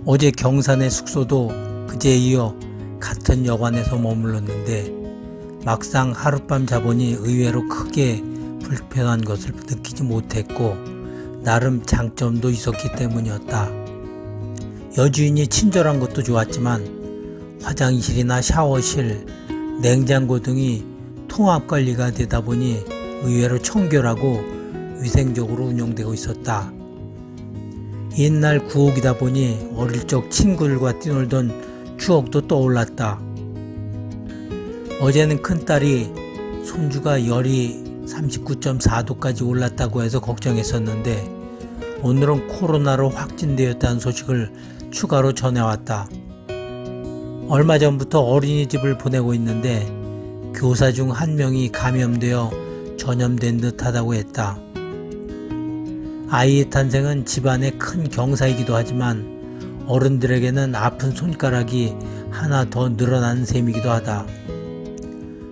어제 경산의 숙소도 그제에 이어 같은 여관에서 머물렀는데 막상 하룻밤 자보니 의외로 크게 불편한 것을 느끼지 못했고 나름 장점도 있었기 때문이었다. 여주인이 친절한 것도 좋았지만 화장실이나 샤워실, 냉장고 등이 통합 관리가 되다 보니 의외로 청결하고 위생적으로 운영되고 있었다. 옛날 구옥이다 보니 어릴 적 친구들과 뛰놀던 추억도 떠올랐다. 어제는 큰딸이 손주가 열이 39.4도까지 올랐다고 해서 걱정했었는데 오늘은 코로나로 확진되었다는 소식을 추가로 전해왔다. 얼마 전부터 어린이집을 보내고 있는데 교사 중 한 명이 감염되어 전염된 듯하다고 했다. 아이의 탄생은 집안의 큰 경사이기도 하지만 어른들에게는 아픈 손가락이 하나 더 늘어나는 셈이기도 하다.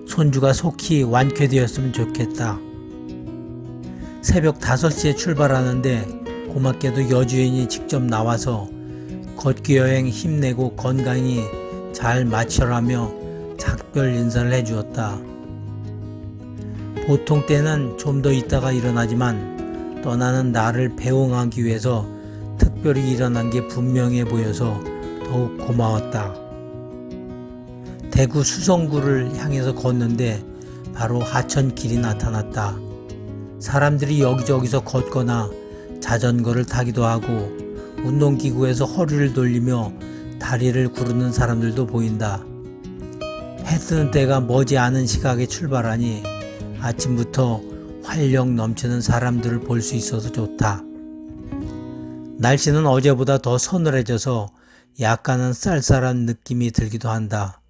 손주가 속히 완쾌되었으면 좋겠다. 새벽 5시에 출발하는데 고맙게도 여주인이 직접 나와서 걷기 여행 힘내고 건강히 잘 마치라며 작별 인사를 해주었다. 보통 때는 좀 더 있다가 일어나지만 떠나는 나를 배웅하기 위해서 특별히 일어난 게 분명해 보여서 더욱 고마웠다. 대구 수성구를 향해서 걷는데 바로 하천길이 나타났다. 사람들이 여기저기서 걷거나 자전거를 타기도 하고 운동기구에서 허리를 돌리며 다리를 구르는 사람들도 보인다. 해 뜨는 때가 머지않은 시각에 출발하니 아침부터 활력 넘치는 사람들을 볼 수 있어서 좋다. 날씨는 어제보다 더 서늘해져서 약간은 쌀쌀한 느낌이 들기도 한다.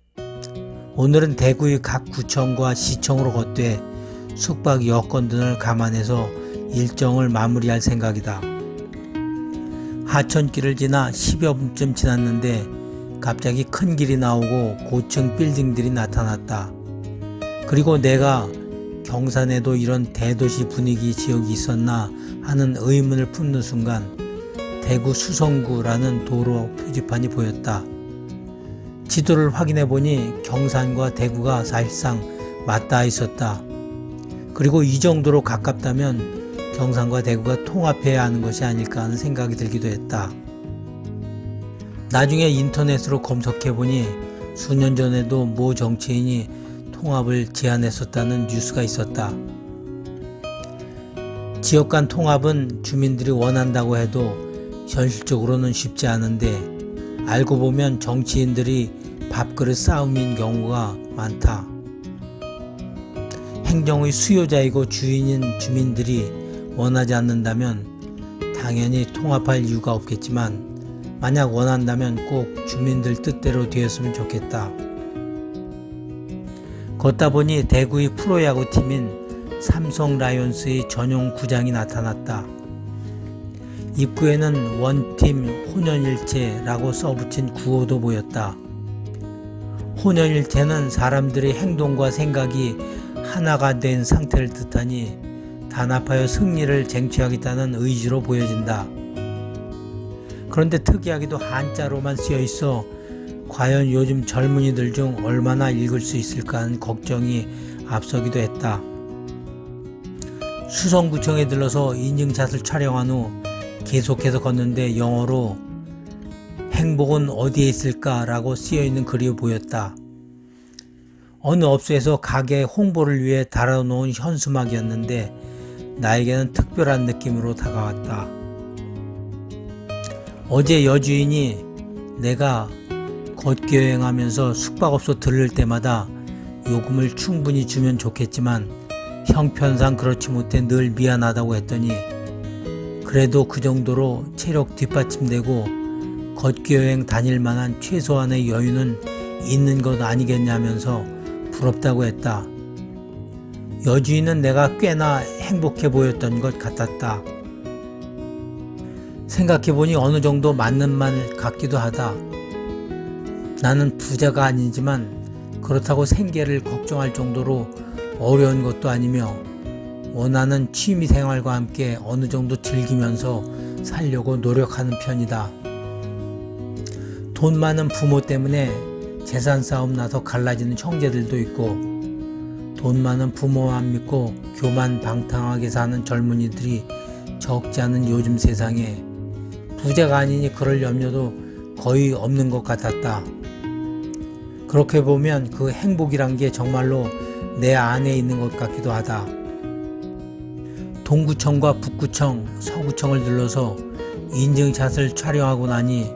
오늘은 대구의 각 구청과 시청으로 걷되 숙박 여건 등을 감안해서 일정을 마무리할 생각이다. 하천길을 지나 10여 분쯤 지났는데 갑자기 큰 길이 나오고 고층 빌딩들이 나타났다. 그리고 내가 경산에도 이런 대도시 분위기 지역이 있었나 하는 의문을 품는 순간 대구 수성구라는 도로 표지판이 보였다. 지도를 확인해 보니 경산과 대구가 사실상 맞닿아 있었다. 그리고 이 정도로 가깝다면 경산과 대구가 통합해야 하는 것이 아닐까 하는 생각이 들기도 했다. 나중에 인터넷으로 검색해 보니 수년 전에도 모 정치인이 통합을 제안했었다는 뉴스가 있었다. 지역 간 통합은 주민들이 원한다고 해도 현실적으로는 쉽지 않은데 알고 보면 정치인들이 밥그릇 싸움인 경우가 많다. 행정의 수요자이고 주인인 주민들이 원하지 않는다면 당연히 통합할 이유가 없겠지만 만약 원한다면 꼭 주민들 뜻대로 되었으면 좋겠다. 걷다 보니 대구의 프로야구 팀인 삼성 라이온스의 전용 구장이 나타났다. 입구에는 원팀 혼연일체라고 써붙인 구호도 보였다. 혼연일체는 사람들의 행동과 생각이 하나가 된 상태를 뜻하니 단합하여 승리를 쟁취하겠다는 의지로 보여진다. 그런데 특이하게도 한자로만 쓰여 있어 과연 요즘 젊은이들 중 얼마나 읽을 수 있을까 하는 걱정이 앞서기도 했다. 수성구청에 들러서 인증샷을 촬영한 후 계속해서 걷는데 영어로 행복은 어디에 있을까 라고 쓰여있는 글이 보였다. 어느 업소에서 가게 홍보를 위해 달아놓은 현수막이었는데 나에게는 특별한 느낌으로 다가왔다. 어제 여주인이 내가 걷기 여행하면서 숙박업소 들를 때마다 요금을 충분히 주면 좋겠지만 형편상 그렇지 못해 늘 미안하다고 했더니 그래도 그 정도로 체력 뒷받침되고 걷기 여행 다닐 만한 최소한의 여유는 있는 것 아니겠냐면서 부럽다고 했다. 여주인은 내가 꽤나 행복해 보였던 것 같았다. 생각해보니 어느 정도 맞는 말 같기도 하다. 나는 부자가 아니지만 그렇다고 생계를 걱정할 정도로 어려운 것도 아니며 원하는 취미생활과 함께 어느 정도 즐기면서 살려고 노력하는 편이다. 돈 많은 부모 때문에 재산 싸움 나서 갈라지는 형제들도 있고, 돈 많은 부모만 믿고 교만 방탕하게 사는 젊은이들이 적지 않은 요즘 세상에 부자가 아니니 그럴 염려도 거의 없는 것 같았다. 그렇게 보면 그 행복이란 게 정말로 내 안에 있는 것 같기도 하다. 동구청과 북구청, 서구청을 들러서 인증샷을 촬영하고 나니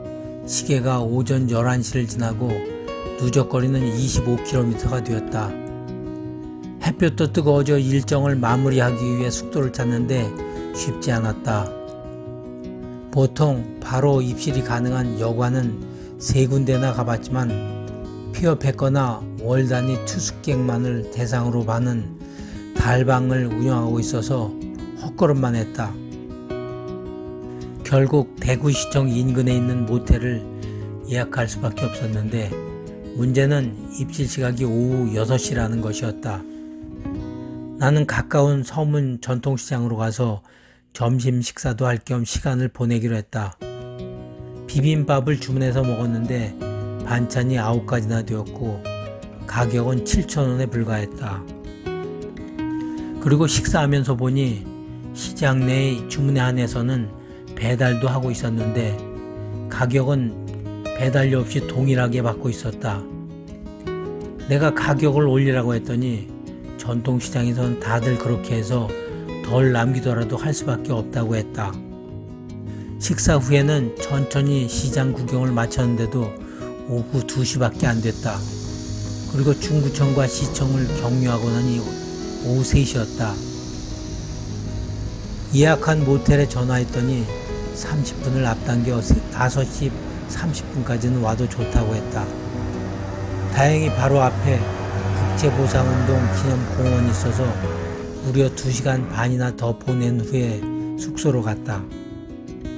시계가 오전 11시를 지나고 누적거리는 25km가 되었다. 햇볕도 뜨거워져 일정을 마무리하기 위해 숙소를 찾는데 쉽지 않았다. 보통 바로 입실이 가능한 여관은 3군데나 가봤지만 취업했거나 월 단위 투숙객만을 대상으로 받는 달방을 운영하고 있어서 헛걸음만 했다. 결국 대구시청 인근에 있는 모텔을 예약할 수밖에 없었는데 문제는 입실 시각이 오후 6시라는 것이었다. 나는 가까운 서문 전통시장으로 가서 점심 식사도 할 겸 시간을 보내기로 했다. 비빔밥을 주문해서 먹었는데 반찬이 9가지나 되었고 가격은 7,000원에 불과했다. 그리고 식사하면서 보니 시장 내 주문에 한해서는 배달도 하고 있었는데 가격은 배달료 없이 동일하게 받고 있었다. 내가 가격을 올리라고 했더니 전통시장에선 다들 그렇게 해서 덜 남기더라도 할 수밖에 없다고 했다. 식사 후에는 천천히 시장 구경을 마쳤는데도 오후 2시밖에 안 됐다. 그리고 중구청과 시청을 경유하고 나니 오후 3시였다. 예약한 모텔에 전화했더니 30분을 앞당겨 5시 30분까지는 와도 좋다고 했다. 다행히 바로 앞에 국제보상운동 기념공원이 있어서 무려 2시간 반이나 더 보낸 후에 숙소로 갔다.